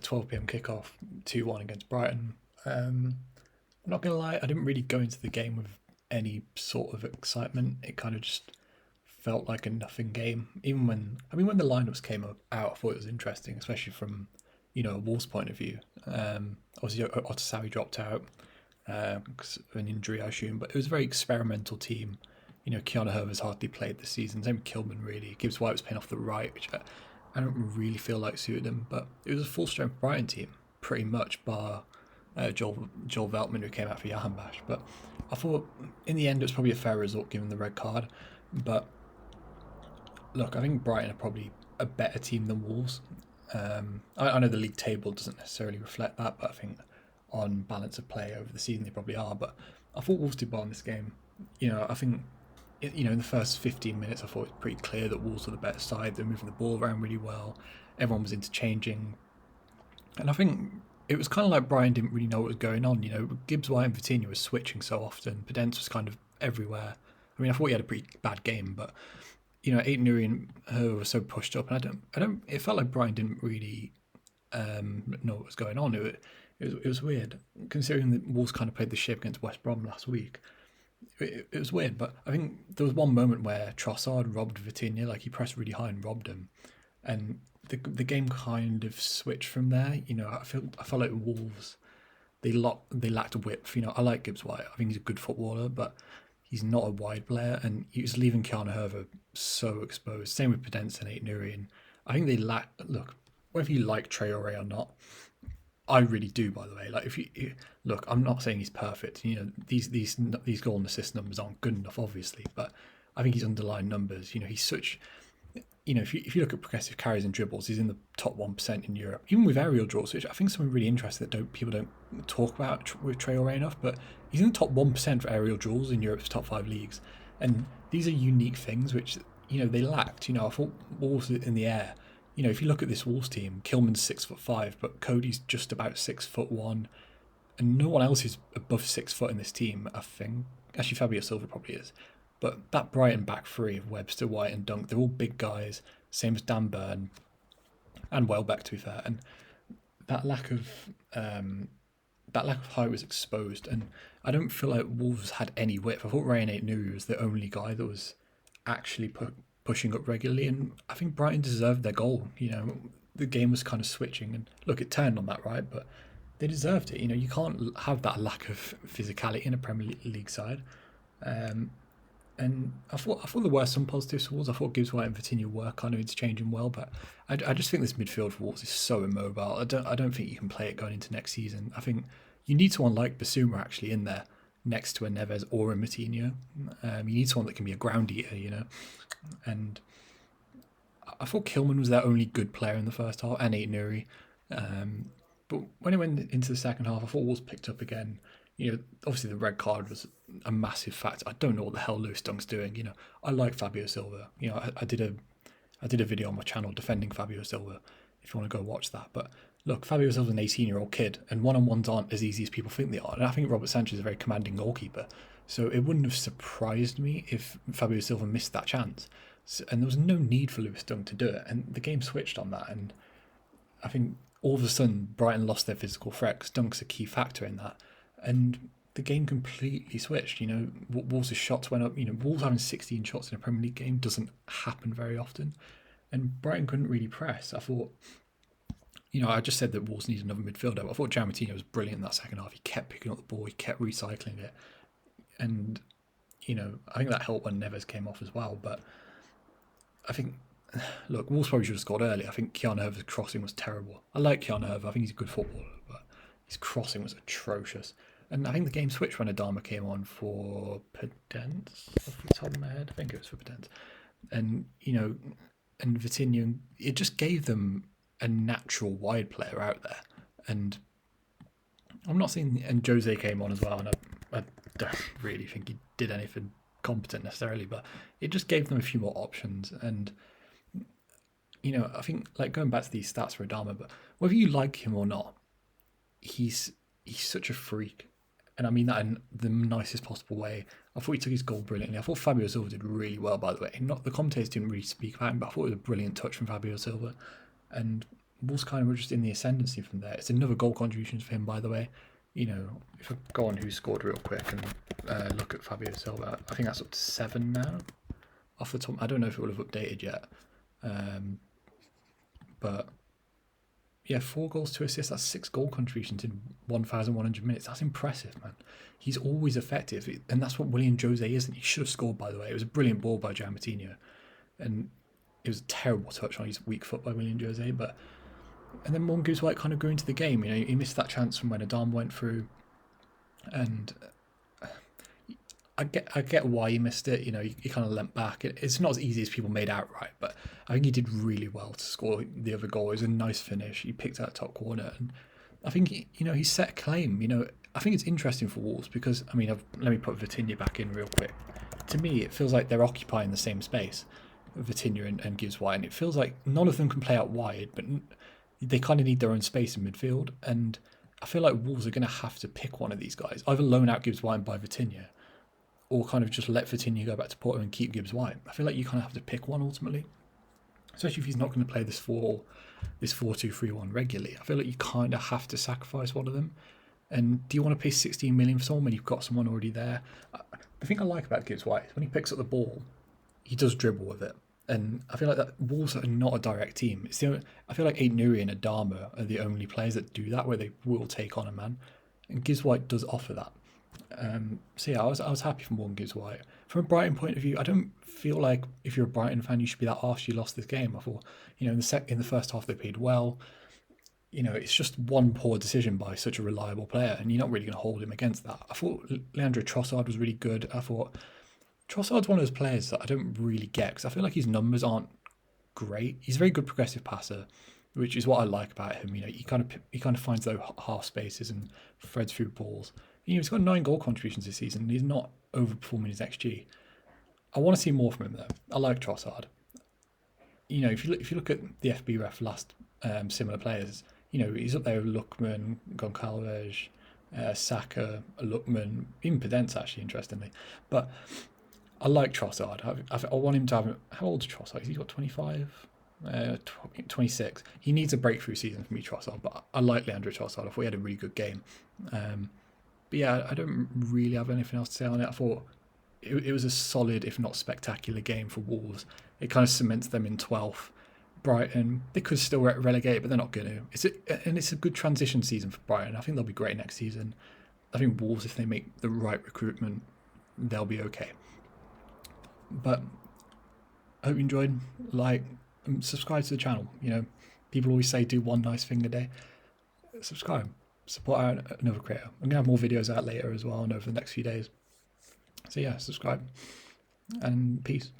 12 p.m. kickoff, 2-1 against Brighton. I'm not going to lie, I didn't really go into the game with any sort of excitement. It kind of just felt like a nothing game. Even when the lineups came out, I thought it was interesting, especially from a Wolves point of view. Obviously, Otasawi dropped out because of an injury, I assume, but it was a very experimental team. Keanu Herver's hardly played this season. Same with Kilman, really. Gibbs-White was playing off the right, which I don't really feel like suited him. But it was a full-strength Brighton team, pretty much, bar Joel Veltman, who came out for Jahanbash. But I thought, in the end, it was probably a fair result given the red card. But look, I think Brighton are probably a better team than Wolves. I know the league table doesn't necessarily reflect that, but I think on balance of play over the season they probably are. But I thought Wolves did well in this game. I think in the first 15 minutes I thought it was pretty clear that Wolves were the better side. They were moving the ball around really well. Everyone was interchanging. And I think it was kind of like Brian didn't really know what was going on. Gibbs-White and Vitinha was switching so often. Podence was kind of everywhere. I mean, I thought he had a pretty bad game, but Aït-Nouri and her were so pushed up, and it felt like Brian didn't really know what was going on. It was weird, considering that Wolves kind of played the shape against West Brom last week. It was weird, but I think there was one moment where Trossard robbed Vitinha, like he pressed really high and robbed him, and the game kind of switched from there. I felt like Wolves, they lacked width. I like Gibbs-White. I think he's a good footballer, but he's not a wide player, and he was leaving Keanu Herver so exposed. Same with Podence and Aït-Nouri, and I think they lack. Look, whether you like Traore or not, I really do. By the way, like if you look, I'm not saying he's perfect. These goal and assist numbers aren't good enough, obviously, but I think his underlying numbers. He's such. If you look at progressive carries and dribbles, he's in the top 1% in Europe, even with aerial draws, which I think is something really interesting that people don't talk about with Traore enough. But he's in the top 1% for aerial draws in Europe's top 5 leagues, and these are unique things which they lacked. I thought Wolves in the air. If you look at this Wolves team, Kilman's 6'5", but Cody's just about 6'1", and no one else is above 6 foot in this team. I think actually Fabio Silva probably is. But that Brighton back three of Webster, White and Dunk, they're all big guys, same as Dan Burn and Welbeck, to be fair. And that lack of height was exposed, and I don't feel like Wolves had any width. I thought Ryan Aït-Nouri was the only guy that was actually pushing up regularly, and I think Brighton deserved their goal. The game was kind of switching, and look, it turned on that, right? But they deserved it. You can't have that lack of physicality in a Premier League side. And I thought there were some positives towards. I thought Gibbs-White and Vitinha were kind of interchanging well, but I just think this midfield for Wolves is so immobile. I don't think you can play it going into next season. I think you need someone like Basuma actually in there next to a Neves or a Vitinha. You need someone that can be a ground eater, And I thought Kilman was their only good player in the first half, and Aït-Nouri. But when it went into the second half, I thought Wolves picked up again. Obviously the red card was a massive factor. I don't know what the hell Lewis Dunk's doing. I like Fabio Silva. I did a video on my channel defending Fabio Silva, if you want to go watch that. But look, Fabio Silva's an 18-year-old kid, and one-on-ones aren't as easy as people think they are. And I think Robert Sanchez is a very commanding goalkeeper. So it wouldn't have surprised me if Fabio Silva missed that chance. And there was no need for Lewis Dunk to do it. And the game switched on that. And I think all of a sudden Brighton lost their physical threat because Dunk's a key factor in that. And the game completely switched. Wolves' shots went up. Wolves having 16 shots in a Premier League game doesn't happen very often. And Brighton couldn't really press. I thought, I just said that Wolves need another midfielder. I thought Giammattino was brilliant in that second half. He kept picking up the ball. He kept recycling it. And, I think that helped when Neves came off as well. But I think, look, Wolves probably should have scored early. I think Keanu Herver's crossing was terrible. I like Keanu Herver. I think he's a good footballer, but his crossing was atrocious. And I think the game switched when Adama came on for Podence, off the top of my head. I think it was for Podence. And, and Vitinha, it just gave them a natural wide player out there. And I'm not saying, and Jose came on as well, and I don't really think he did anything competent necessarily, but it just gave them a few more options. And, I think, like, going back to these stats for Adama, but whether you like him or not, he's such a freak. And I mean that in the nicest possible way. I thought he took his goal brilliantly. I thought Fabio Silva did really well, by the way. The commentators didn't really speak about him, but I thought it was a brilliant touch from Fabio Silva. And Wolves kind of were just in the ascendancy from there. It's another goal contribution for him, by the way. You know, if I go on who scored real quick and look at Fabio Silva, I think that's up to 7 now. Off the top, I don't know if it will have updated yet. But yeah, 4 goals, 2 assists. That's 6 goal contributions in 1,100 minutes. That's impressive, man. He's always effective, and that's what William Jose isn't. He should have scored, by the way. It was a brilliant ball by Giammattino, and it was a terrible touch on his weak foot by William Jose. And then Morgan Gibbs-White kind of grew into the game. You know, he missed that chance from when Adama went through, and I get why he missed it. You know, he kind of leant back. It's not as easy as people made out, right? But I think he did really well to score the other goal. It was a nice finish. He picked out top corner, and I think he set a claim. You know, I think it's interesting for Wolves because let me put Vitinha back in real quick. To me, it feels like they're occupying the same space, Vitinha and Gibbs-White, and it feels like none of them can play out wide, but they kind of need their own space in midfield. And I feel like Wolves are going to have to pick one of these guys, either loan out Gibbs-White and buy Vitinha, or kind of just let Vitinha go back to Porto and keep Gibbs-White. I feel like you kind of have to pick one ultimately, especially if he's not going to play this 4-2-3-1 regularly. I feel like you kind of have to sacrifice one of them. And do you want to pay 16 million for someone when you've got someone already there? The thing I like about Gibbs-White is when he picks up the ball, he does dribble with it. And I feel like that Wolves are not a direct team. I feel like Aït-Nouri and Adama are the only players that do that, where they will take on a man. And Gibbs-White does offer that. So yeah, I was happy for Morgan Gibbs-White. From a Brighton point of view, I don't feel like if you're a Brighton fan, you should be that harsh you lost this game. I thought, in the first half they played well. It's just one poor decision by such a reliable player, and you're not really going to hold him against that. I thought Leandro Trossard was really good. I thought Trossard's one of those players that I don't really get because I feel like his numbers aren't great. He's a very good progressive passer, which is what I like about him. He kind of finds those half spaces and threads through balls. He's got 9 goal contributions this season. He's not overperforming his XG. I want to see more from him though. I like Trossard. If you look at the FB ref last similar players, he's up there with Lookman, Goncalves, Saka, Lookman, even Podence actually, interestingly. But I like Trossard. I want him to have... How old is Trossard? He's got 25? 26. He needs a breakthrough season for me, Trossard, but I like Leandro Trossard. I thought he had a really good game. But yeah, I don't really have anything else to say on it. I thought it was a solid, if not spectacular game for Wolves. It kind of cements them in 12th. Brighton, they could still relegate, but they're not going to. It's a good transition season for Brighton. I think they'll be great next season. I think Wolves, if they make the right recruitment, they'll be okay. But I hope you enjoyed. Like, and subscribe to the channel. People always say do one nice thing a day. Subscribe. Support out another creator. I'm going to have more videos out later as well and over the next few days. So yeah, subscribe and peace.